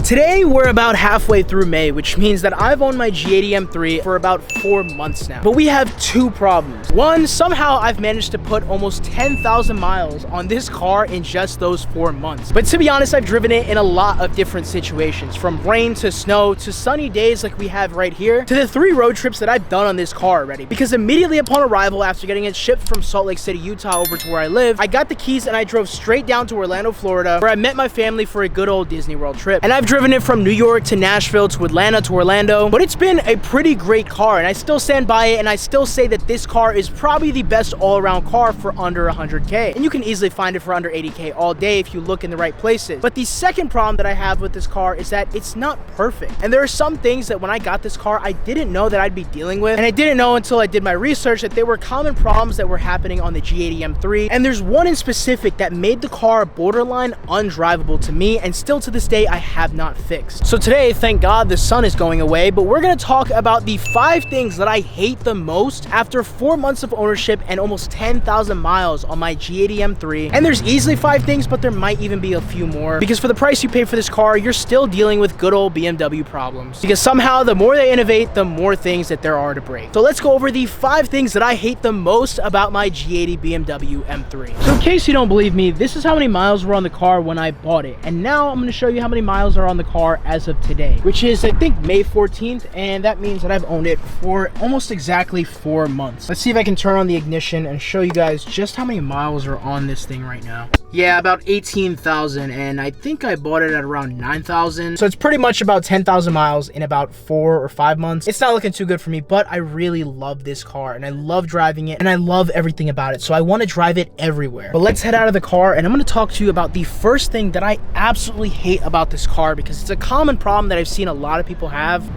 Today, we're about halfway through May, which means that I've owned my G80 M3 for about 4 months now. But we have two problems. One, somehow I've managed to put almost 10,000 miles on this car in just those 4 months. But to be honest, I've driven it in a lot of different situations, from rain to snow to sunny days like we have right here, to the 3 road trips that I've done on this car already. Because immediately upon arrival, after getting it shipped from Salt Lake City, Utah over to where I live, I got the keys and I drove straight down to Orlando, Florida, where I met my family for a good old Disney World trip. And I've driven it from New York to Nashville to Atlanta to Orlando, but it's been a pretty great car and I still stand by it, and I still say that this car is probably the best all-around car for under 100K, and you can easily find it for under 80K all day if you look in the right places. But the second problem that I have with this car is that it's not perfect, and there are some things that when I got this car I didn't know that I'd be dealing with, and I didn't know until I did my research that there were common problems that were happening on the G80 M3, and there's one in specific that made the car borderline undrivable to me, and still to this day I have not fixed. So today, thank God, the sun is going away, but we're gonna talk about the 5 things that I hate the most after 4 months of ownership and almost 10,000 miles on my G80 M3. And there's easily 5 things, but there might even be a few more, because for the price you pay for this car, you're still dealing with good old BMW problems. Because somehow, the more they innovate, the more things that there are to break. So let's go over the 5 things that I hate the most about my G80 BMW M3. So in case you don't believe me, this is how many miles were on the car when I bought it. And now I'm gonna show you how many miles are on the car as of today, which is I think May 14th, and that means that I've owned it for almost exactly 4 months. Let's see if I can turn on the ignition and show you guys just how many miles are on this thing right now. Yeah, about 18,000, and I think I bought it at around 9,000. So it's pretty much about 10,000 miles in about 4 or 5 months. It's not looking too good for me, but I really love this car, and I love driving it, and I love everything about it. So I want to drive it everywhere. But let's head out of the car, and I'm going to talk to you about the first thing that I absolutely hate about this car, because it's a common problem that I've seen a lot of people have.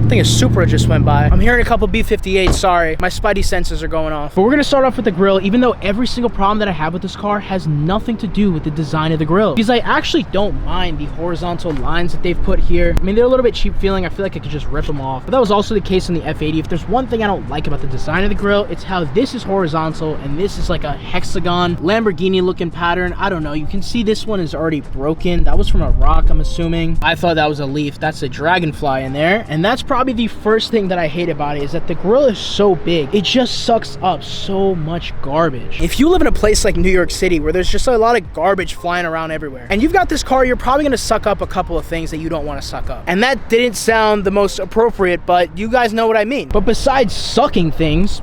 I think a Supra just went by. I'm hearing a couple B58s, sorry. My spidey senses are going off. But we're gonna start off with the grille, even though every single problem that I have with this car has nothing to do with the design of the grille. Because I actually don't mind the horizontal lines that they've put here. I mean, they're a little bit cheap feeling. I feel like I could just rip them off. But that was also the case on the F80. If there's one thing I don't like about the design of the grille, it's how this is horizontal and this is like a hexagon, Lamborghini looking pattern. I don't know. You can see this one is already broken. That was from a rock, I'm assuming. I thought that was a leaf. That's a dragonfly in there. And that's probably the first thing that I hate about it, is that the grille is so big. It just sucks up so much garbage. If you live in a place like New York City where there's just a lot of garbage flying around everywhere, and you've got this car, you're probably gonna suck up a couple of things that you don't want to suck up. And that didn't sound the most appropriate, but you guys know what I mean. But besides sucking things,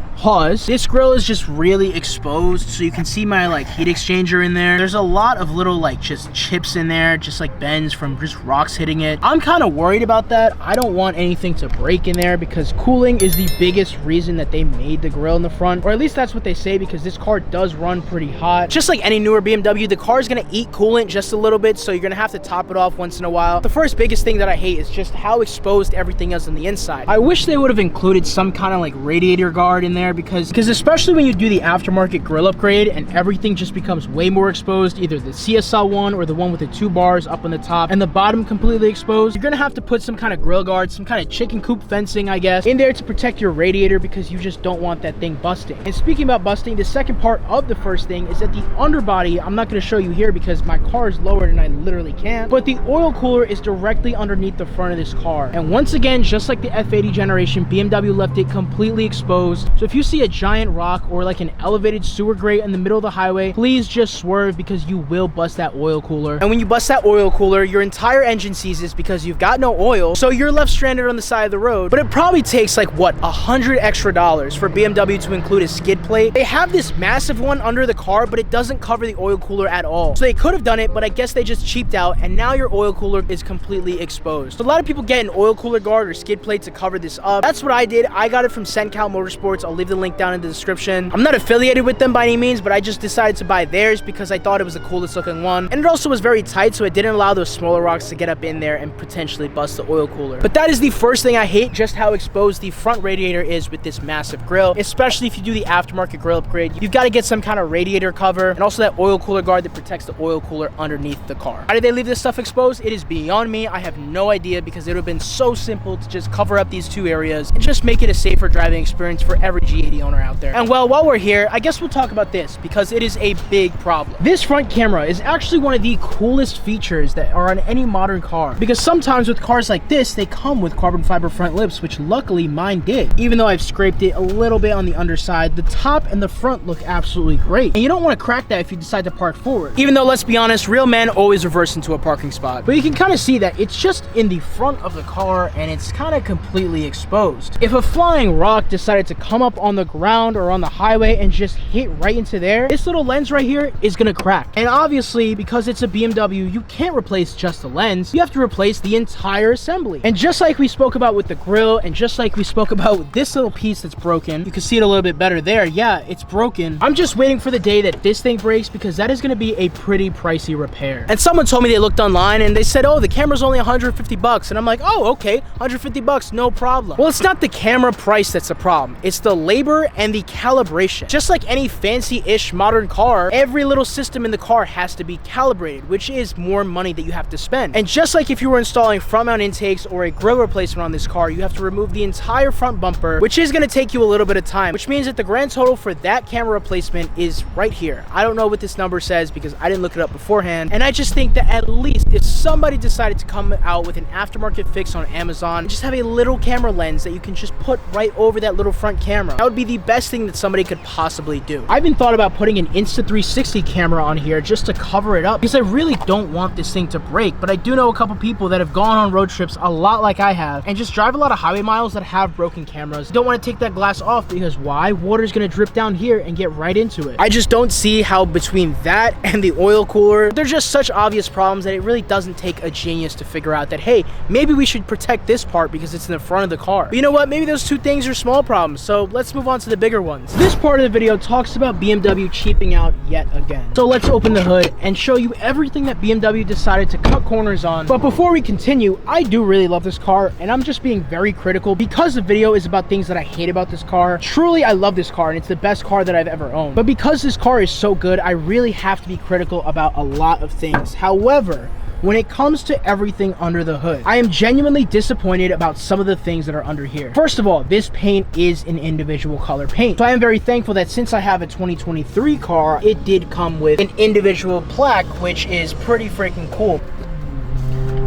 this grille is just really exposed, so you can see my like heat exchanger in there. There's a lot of little like just chips in there, just like bends from just rocks hitting it. I'm kind of worried about that. I don't want anything to break in there, because cooling is the biggest reason that they made the grille in the front, or at least that's what they say, because this car does run pretty hot. Just like any newer BMW, the car is gonna eat coolant just a little bit, so you're gonna have to top it off once in a while. The first biggest thing that I hate is just how exposed everything is on the inside. I wish they would have included some kind of like radiator guard in there, because especially when you do the aftermarket grille upgrade and everything just becomes way more exposed, either the CSL one or the one with the 2 bars up on the top and the bottom completely exposed, you're gonna have to put some kind of grille guard, some kind of chicken coop fencing, I guess, in there to protect your radiator, because you just don't want that thing busting. And speaking about busting, the second part of the first thing is that the underbody, I'm not gonna show you here because my car is lowered and I literally can't, but the oil cooler is directly underneath the front of this car. And once again, just like the F80 generation, BMW left it completely exposed. So if you see a giant rock or like an elevated sewer grate in the middle of the highway, please just swerve, because you will bust that oil cooler. And when you bust that oil cooler, your entire engine seizes because you've got no oil, so you're left stranded on the side of the road. But it probably takes like what, $100 extra for BMW to include a skid plate. They have this massive one under the car, but it doesn't cover the oil cooler at all. So they could have done it, but I guess they just cheaped out, and now your oil cooler is completely exposed. So a lot of people get an oil cooler guard or skid plate to cover this up. That's what I did. I got it from SenCal Motorsports. I'll leave the link down in the description. I'm not affiliated with them by any means, but I just decided to buy theirs because I thought it was the coolest looking one, and it also was very tight, so it didn't allow those smaller rocks to get up in there and potentially bust the oil cooler. But that is the first thing I hate, just how exposed the front radiator is with this massive grille, especially if you do the aftermarket grille upgrade. You've got to get some kind of radiator cover and also that oil cooler guard that protects the oil cooler underneath the car. How did they leave this stuff exposed? It is beyond me. I have no idea, because it would have been so simple to just cover up these 2 areas and just make it a safer driving experience for every G80 owner out there. And well, while we're here, I guess we'll talk about this because it is a big problem. This front camera is actually one of the coolest features that are on any modern car, because sometimes with cars like this, they come with carbon fiber front lips, which luckily mine did. Even though I've scraped it a little bit on the underside, the top and the front look absolutely great. And you don't want to crack that if you decide to park forward. Even though, let's be honest, real men always reverse into a parking spot. But you can kind of see that it's just in the front of the car and it's kind of completely exposed. If a flying rock decided to come up on the ground or on the highway and just hit right into there, this little lens right here is gonna crack. And obviously, because it's a BMW, you can't replace just the lens. You have to replace the entire assembly. And just like we spoke about with the grille, and just like we spoke about with this little piece that's broken, you can see it a little bit better there. Yeah, it's broken. I'm just waiting for the day that this thing breaks, because that is gonna be a pretty pricey repair. And someone told me they looked online and they said, oh, the camera's only 150 bucks. And I'm like, oh, okay, 150 bucks, no problem. Well, it's not the camera price that's the problem. It's the labor and the calibration. Just like any fancy-ish modern car, every little system in the car has to be calibrated, which is more money that you have to spend. And just like if you were installing front mount intakes or a grille replacement on this car, you have to remove the entire front bumper, which is gonna take you a little bit of time, which means that the grand total for that camera replacement is right here. I don't know what this number says because I didn't look it up beforehand. And I just think that at least if somebody decided to come out with an aftermarket fix on Amazon, just have a little camera lens that you can just put right over that little front camera, that would be the best thing that somebody could possibly do. I've been thought about putting an Insta360 camera on here just to cover it up, because I really don't want this thing to break. But I do know a couple people that have gone on road trips a lot like I have and just drive a lot of highway miles that have broken cameras. Don't want to take that glass off because why? Water's gonna drip down here and get right into it. I just don't see how between that and the oil cooler, they're just such obvious problems that it really doesn't take a genius to figure out that, hey, maybe we should protect this part because it's in the front of the car. But you know what? Maybe those two things are small problems. So let's move on to the bigger ones. This part of the video talks about BMW cheaping out yet again. So let's open the hood and show you everything that BMW decided to cut corners on. But before we continue, I do really love this car and I'm just being very critical because the video is about things that I hate about this car. Truly, I love this car and it's the best car that I've ever owned. But because this car is so good, I really have to be critical about a lot of things. However, when it comes to everything under the hood, I am genuinely disappointed about some of the things that are under here. First of all, this paint is an individual color paint. So I am very thankful that since I have a 2023 car, it did come with an individual plaque, which is pretty freaking cool.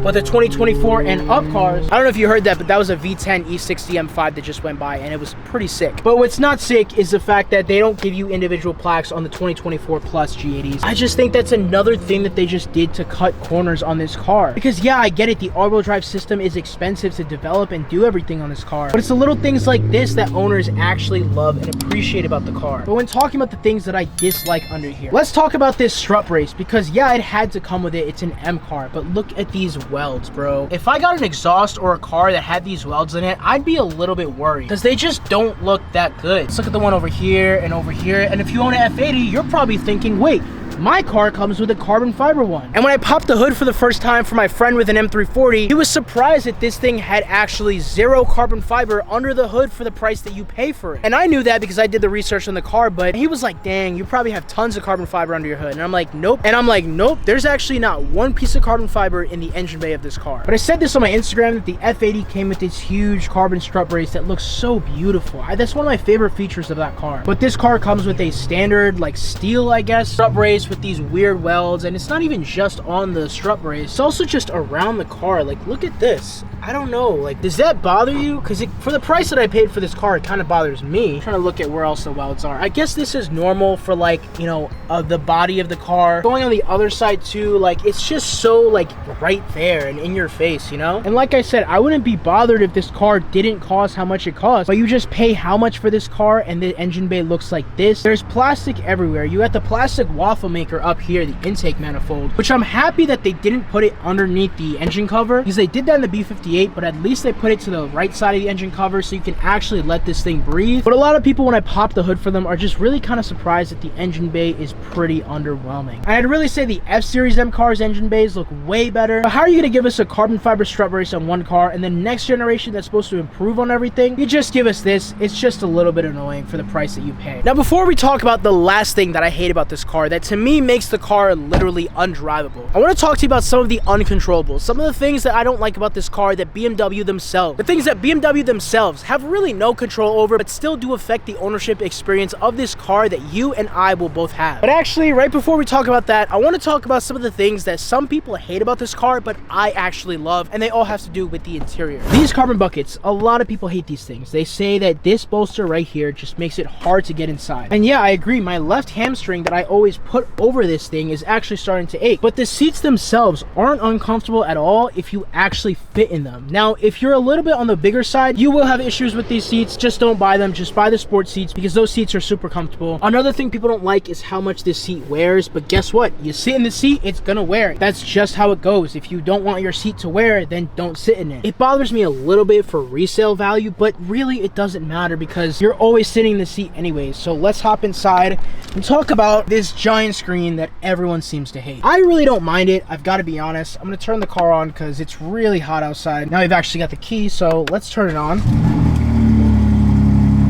But the 2024 and up cars, I don't know if you heard that, but that was a V10 E60 M5 that just went by and it was pretty sick. But what's not sick is the fact that they don't give you individual plaques on the 2024 plus G80s. I just think that's another thing that they just did to cut corners on this car. Because yeah, I get it, the all-wheel drive system is expensive to develop and do everything on this car. But it's the little things like this that owners actually love and appreciate about the car. But when talking about the things that I dislike under here, let's talk about this strut brace, because yeah, it had to come with it. It's an M car, but look at these welds, bro. If I got an exhaust or a car that had these welds in it, I'd be a little bit worried because they just don't look that good. Let's look at the one over here and over here. And if you own an F80, you're probably thinking, wait, my car comes with a carbon fiber one. And when I popped the hood for the first time for my friend with an M340, he was surprised that this thing had actually 0 carbon fiber under the hood for the price that you pay for it. And I knew that because I did the research on the car, but he was like, dang, you probably have tons of carbon fiber under your hood. And I'm like, nope. And I'm like, nope, there's actually not one piece of carbon fiber in the engine bay of this car. But I said this on my Instagram that the F80 came with this huge carbon strut brace that looks so beautiful. That's one of my favorite features of that car. But this car comes with a standard, like steel, I guess, strut brace with these weird welds, and it's not even just on the strut brace, it's also just around the car. Like, look at this. I don't know, like, does that bother you? Because for the price that I paid for this car, it kind of bothers me. I'm trying to look at where else the welds are. I guess this is normal for, like, you know, the body of the car. Going on the other side too, like, it's just so, like, right there and in your face, you know? And like I said, I wouldn't be bothered if this car didn't cost how much it costs, but you just pay how much for this car and the engine bay looks like this. There's plastic everywhere. You got the plastic waffle maker up here, the intake manifold, which I'm happy that they didn't put it underneath the engine cover, because they did that in the B58, but at least they put it to the right side of the engine cover so you can actually let this thing breathe. But a lot of people, when I pop the hood for them, are just really kind of surprised that the engine bay is pretty underwhelming. I'd really say the F-Series M cars engine bays look way better. But how are you going to give us a carbon fiber strut brace on one car and then next generation that's supposed to improve on everything, you just give us this? It's just a little bit annoying for the price that you pay. Now, before we talk about the last thing that I hate about this car, that to me me makes the car literally undrivable. I want to talk to you about some of the uncontrollables, some of the things that I don't like about this car that BMW themselves, the things that BMW themselves have really no control over, but still do affect the ownership experience of this car that you and I will both have. But actually, right before we talk about that, I want to talk about some of the things that some people hate about this car, but I actually love, and they all have to do with the interior. These carbon buckets, a lot of people hate these things. They say that this bolster right here just makes it hard to get inside. And yeah, I agree, my left hamstring that I always put over this thing is actually starting to ache, but the seats themselves aren't uncomfortable at all if you actually fit in them. Now, if you're a little bit on the bigger side, you will have issues with these seats. Just don't buy them, just buy the sport seats because those seats are super comfortable. Another thing people don't like is how much this seat wears, but guess what? You sit in the seat, it's gonna wear. That's just how it goes. If you don't want your seat to wear, then don't sit in it. It bothers me a little bit for resale value, but really it doesn't matter because you're always sitting in the seat anyways. So let's hop inside and talk about this giant screen that everyone seems to hate. I really don't mind it, I've got to be honest. I'm gonna turn the car on because it's really hot outside. Now we've actually got the key, so let's turn it on.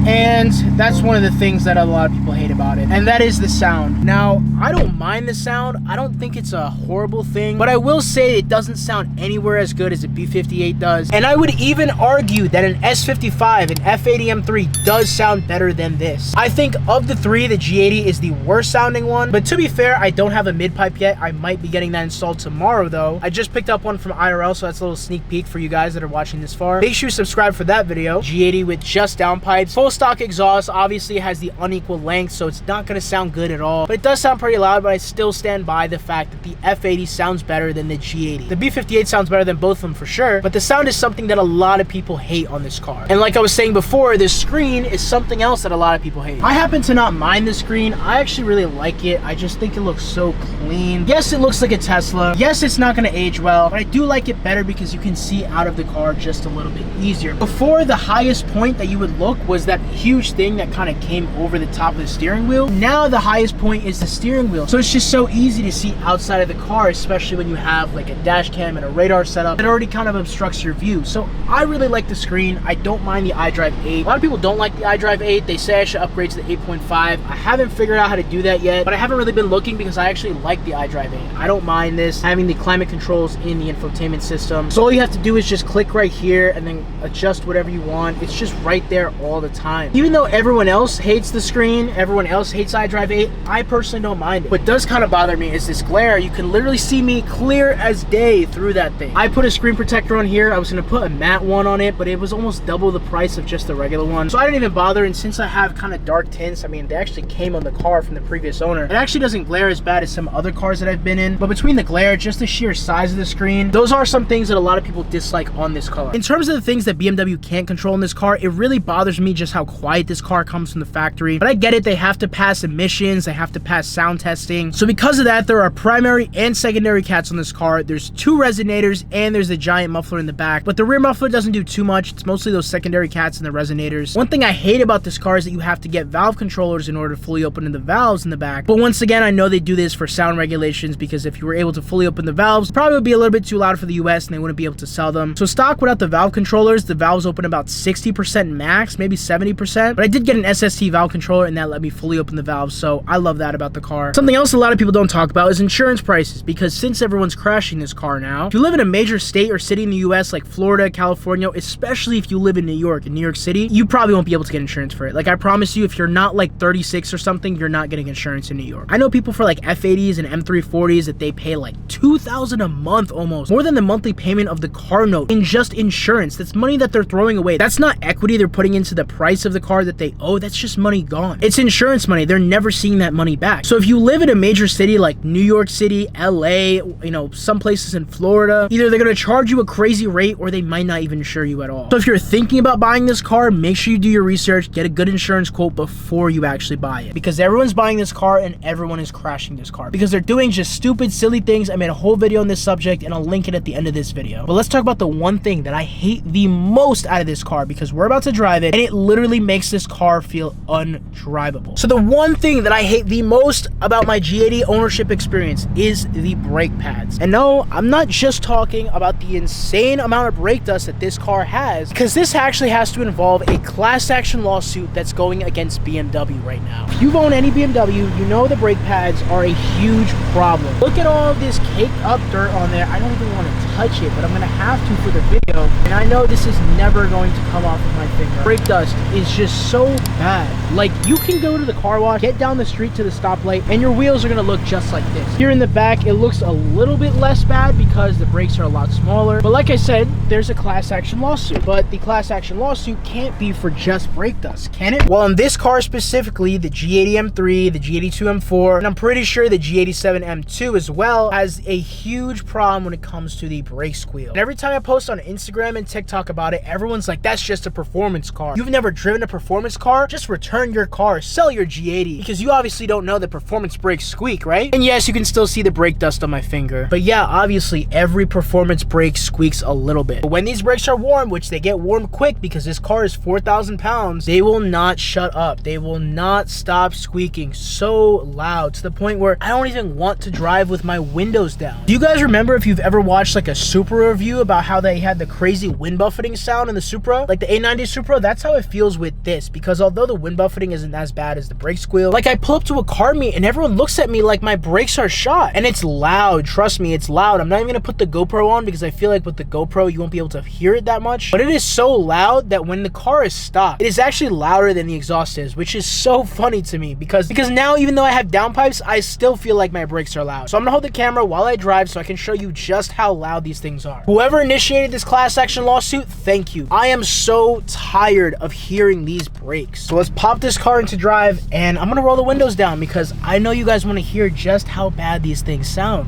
And that's one of the things that a lot of people hate about it, and that is the sound. Now, I don't mind the sound. I don't think it's a horrible thing, but I will say it doesn't sound anywhere as good as a B58 does. And I would even argue that an S55, an F80 M3 does sound better than this. I think of the three, the G80 is the worst sounding one, but to be fair, I don't have a mid-pipe yet. I might be getting that installed tomorrow though. I just picked up one from IRL, so that's a little sneak peek for you guys that are watching this far. Make sure you subscribe for that video. G80 with just downpipes, full stock exhaust. Obviously it has the unequal length, so it's not going to sound good at all, but it does sound pretty loud. But I still stand by the fact that the F80 sounds better than the G80. The B58 sounds better than both of them for sure, but the sound is something that a lot of people hate on this car. And like I was saying before, this screen is something else that a lot of people hate. I happen to not mind the screen. I actually really like it. I just think it looks so clean. Yes, it looks like a Tesla. Yes, it's not going to age well, but I do like it better because you can see out of the car just a little bit easier. Before, the highest point that you would look was that huge thing that kind of came over the top of the steering wheel. Now the highest point is the steering wheel, so it's just so easy to see outside of the car, especially when you have like a dash cam and a radar setup that already kind of obstructs your view. So I really like the screen. I don't mind the iDrive 8. A lot of people don't like the iDrive 8. They say I should upgrade to the 8.5. I haven't figured out how to do that yet, but I haven't really been looking because I actually like the iDrive 8. I don't mind this, having the climate controls in the infotainment system. So all you have to do is just click right here and then adjust whatever you want. It's just right there all the time. Even though everyone else hates the screen, everyone else hates iDrive 8, I personally don't mind it. What does kind of bother me is this glare. You can literally see me clear as day through that thing. I put a screen protector on here. I was going to put a matte one on it, but it was almost double the price of just the regular one, so I didn't even bother. And since I have kind of dark tints, I mean, they actually came on the car from the previous owner, it actually doesn't glare as bad as some other cars that I've been in. But between the glare, just the sheer size of the screen, those are some things that a lot of people dislike on this car. In terms of the things that BMW can't control in this car, it really bothers me just how quiet this car comes from the factory. But I get it, they have to pass emissions, they have to pass sound testing. So because of that, there are primary and secondary cats on this car. There's two resonators and there's a giant muffler in the back, but the rear muffler doesn't do too much. It's mostly those secondary cats and the resonators. One thing I hate about this car is that you have to get valve controllers in order to fully open the valves in the back. But once again, I know they do this for sound regulations because if you were able to fully open the valves, probably would be a little bit too loud for the US and they wouldn't be able to sell them. So stock without the valve controllers, the valves open about 60% max, maybe 70%. But I did get an SST valve controller and that let me fully open the valves, so I love that about the car. Something else a lot of people don't talk about is insurance prices, because since everyone's crashing this car now, if you live in a major state or city in the US like Florida, California, especially if you live in New York City, you probably won't be able to get insurance for it. Like I promise you, if you're not like 36 or something, you're not getting insurance in New York. I know people for like F80s and M340s that they pay like $2,000 a month, almost more than the monthly payment of the car note in just insurance. That's money that they're throwing away. That's not equity they're putting into the price of the car that they owe. That's just money gone. It's insurance money. They're never seeing that money back. So if you live in a major city like New York City, LA, you know, some places in Florida, either they're going to charge you a crazy rate or they might not even insure you at all. So if you're thinking about buying this car, make sure you do your research, get a good insurance quote before you actually buy it, because everyone's buying this car and everyone is crashing this car because they're doing just stupid, silly things. I made a whole video on this subject and I'll link it at the end of this video. But let's talk about the one thing that I hate the most out of this car, because we're about to drive it and it literally makes this car feel undrivable. So the one thing that I hate the most about my G80 ownership experience is the brake pads. And no, I'm not just talking about the insane amount of brake dust that this car has, because this actually has to involve a class action lawsuit that's going against BMW right now. If you've owned any BMW, you know the brake pads are a huge problem. Look at all of this caked up dirt on there. I don't even want to touch it, but I'm gonna have to for the video. And I know this is never going to come off of my finger. Brake dust is just so bad. Like, you can go to the car wash, get down the street to the stoplight, and your wheels are gonna look just like this. Here in the back, it looks a little bit less bad because the brakes are a lot smaller. But like I said, there's a class action lawsuit. But the class action lawsuit can't be for just brake dust, can it? Well, in this car specifically, the G80 M3, the G82 M4, and I'm pretty sure the G87 M2 as well, has a huge problem when it comes to the brake squeal. And every time I post on Instagram and TikTok about it, everyone's like, that's just a performance car. You've never driven a performance car? Just return your car, sell your G80, because you obviously don't know that performance brakes squeak, right? And yes, you can still see the brake dust on my finger. But yeah, obviously every performance brake squeaks a little bit. But when these brakes are warm, which they get warm quick because this car is 4,000 pounds, they will not shut up. They will not stop squeaking so loud to the point where I don't even want to drive with my windows down. Do you guys remember, if you've ever watched like a Supra review, about how they had the crazy wind buffeting sound in the Supra? Like the A90 Supra, that's how it feels with this, because although the wind buffeting isn't as bad as the brake squeal, like I pull up to a car meet and everyone looks at me like my brakes are shot. And it's loud, trust me, it's loud. I'm not even gonna put the GoPro on because I feel like with the GoPro you won't be able to hear it that much, but it is so loud that when the car is stopped, it is actually louder than the exhaust is, which is so funny to me because now, even though I have downpipes, I still feel like my brakes are loud. So I'm gonna hold the camera while I drive so I can show you just how loud these things are. Whoever initiated this class action lawsuit, thank you. I am so tired of hearing these brakes. So let's pop this car into drive, and I'm gonna roll the windows down because I know you guys want to hear just how bad these things sound.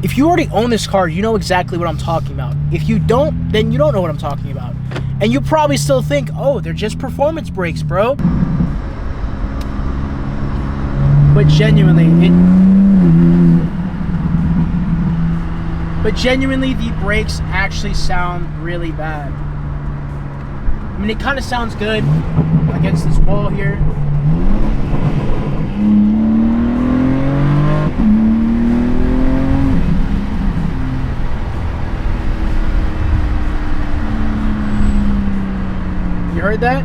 If you already own this car, you know exactly what I'm talking about. If you don't, then you don't know what I'm talking about. And you probably still think, oh, they're just performance brakes, bro. But genuinely, the brakes actually sound really bad. I mean, it kind of sounds good against this wall here. You heard that?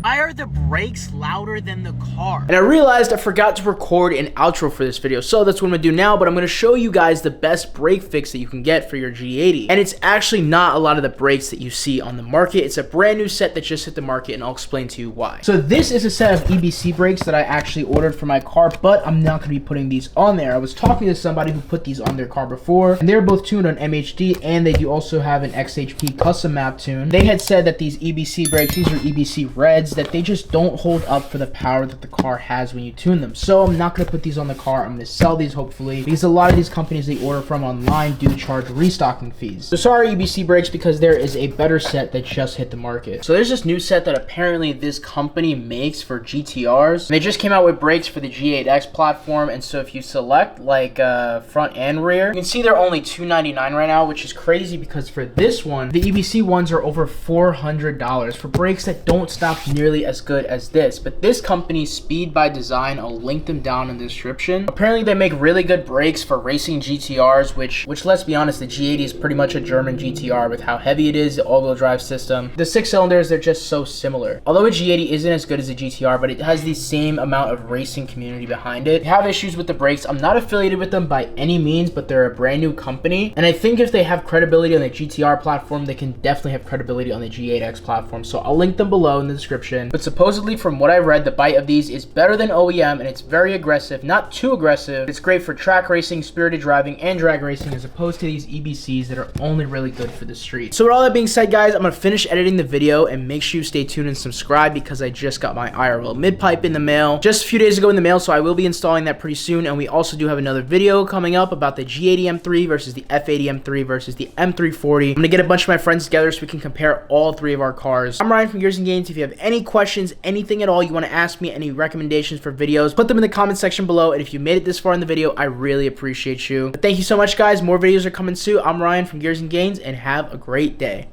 Why are the brakes louder than the car? And I realized I forgot to record an outro for this video, so that's what I'm gonna do now. But I'm gonna show you guys the best brake fix that you can get for your G80. And it's actually not a lot of the brakes that you see on the market. It's a brand new set that just hit the market, and I'll explain to you why. So this is a set of EBC brakes that I actually ordered for my car, but I'm not gonna be putting these on there. I was talking to somebody who put these on their car before, and they're both tuned on MHD, and they do also have an XHP custom map tune. They had said that these EBC brakes, these are EBC Reds, that they just don't hold up for the power that the car has when you tune them. So I'm not going to put these on the car. I'm going to sell these hopefully, because a lot of these companies they order from online do charge restocking fees. So sorry EBC brakes, because there is a better set that just hit the market. So there's this new set that apparently this company makes for GTRs. And they just came out with brakes for the G8X platform, and so if you select like front and rear, you can see they're only $299 right now, which is crazy because for this one, the EBC ones are over $400 for brakes that don't stop nearly as good as this. But this company, Speed by Design, I'll link them down in the description. Apparently they make really good brakes for racing GTRs, which let's be honest, the G80 is pretty much a German GTR with how heavy it is, the all-wheel drive system. The 6 cylinders, they're just so similar. Although a G80 isn't as good as a GTR, but it has the same amount of racing community behind it. They have issues with the brakes. I'm not affiliated with them by any means, but they're a brand new company. And I think if they have credibility on the GTR platform, they can definitely have credibility on the G8X platform. So I'll link them below in the description. But supposedly from what I read, the bite of these is better than OEM, and it's very aggressive, not too aggressive. It's great for track racing, spirited driving, and drag racing, as opposed to these EBCs that are only really good for the street. So with all that being said, guys, I'm gonna finish editing the video, and make sure you stay tuned and subscribe because I just got my IRL mid-pipe in the mail just a few days ago in the mail, so I will be installing that pretty soon. And we also do have another video coming up about the G80 M3 versus the F80 M3 versus the M340. I'm gonna get a bunch of my friends together so we can compare all three of our cars. I'm Ryan from Gears and Games. If you have any questions, any anything at all you want to ask me, any recommendations for videos, put them in the comment section below. And if you made it this far in the video, I really appreciate you. But thank you so much, guys. More videos are coming soon. I'm Ryan from Gears and Gains, and have a great day.